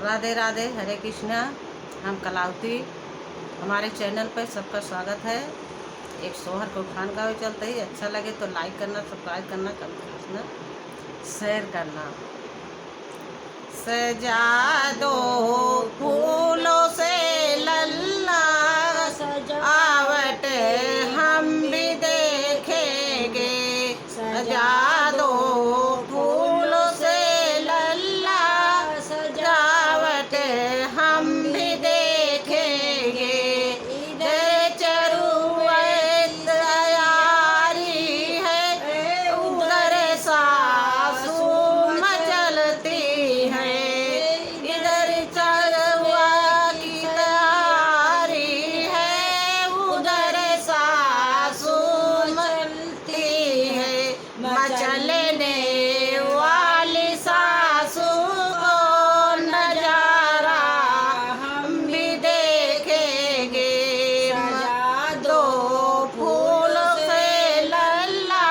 राधे राधे, हरे कृष्णा। हम कलावती, हमारे चैनल पर सबका स्वागत है। एक सोहर को खान गावे चलते ही अच्छा लगे तो लाइक करना, सब्सक्राइब करना, कमेंट करना, शेयर करना। सजा दो फूलों से लल्ला आवट हम भी देखेंगे। सजा दो फूलों से लल्ला सजावट हम भी देखेंगे। इधर चरुवत तैयारी है, उधर सासू मचलती है। इधर चरुआ की तैयारी है, उधर सासू मचलती है। मचलने वाली सासू को नजारा हम भी देखेंगे। सजा दो फूलों से लल्ला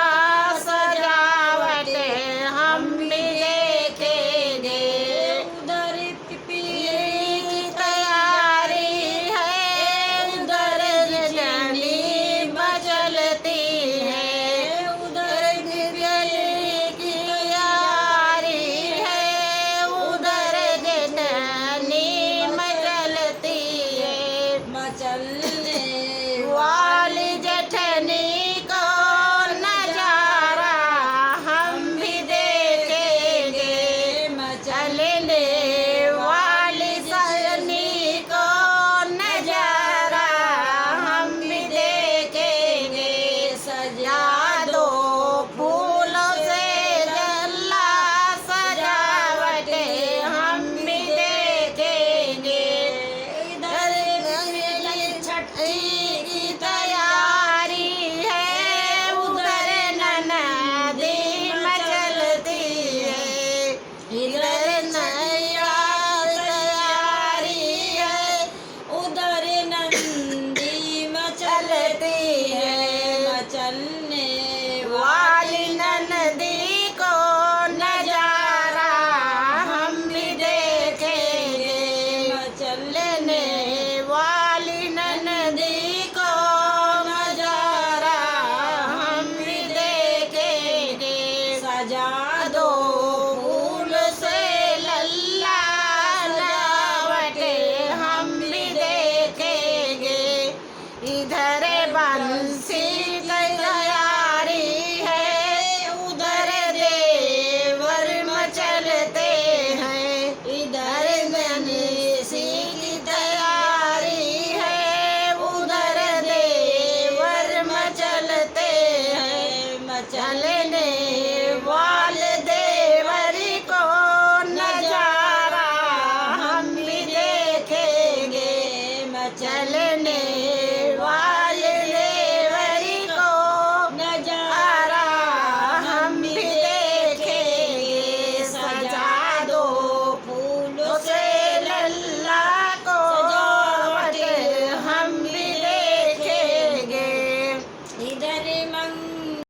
सजावट हम भी देखेंगे। उधर पिपीली की तैयारी है, उधर जनी मचलती है। उधर पिपीली की तैयारी है, उधर जनी मचलती है। मचलने वाली जठनी को नजारा हम भी देखेंगे। मचलने वाली सजनी को नजारा हम भी देखेंगे। सजा दो फूलों से लल्ला सजावट हम भी देखेंगे। इधर छठी की तैयारी है, उधर ननदी मचलती है। इधर नैया तैयारी है, उधर नंदी मचलती है। मचलने वाली ननदी को नजारा हम भी देखेंगे। मचलने वाली ननदी को नजारा हम भी देखेंगे। सजा दो फूल से लल्ला सजावट हम भी देखेंगे। इधर बंसी की तैयारी है, उधर देवर मचलते हैं। इधर बंसी की तैयारी है, उधर देवर मचलते हैं। मचलने वाले देवर को नजारा हम भी देखेंगे। मचलने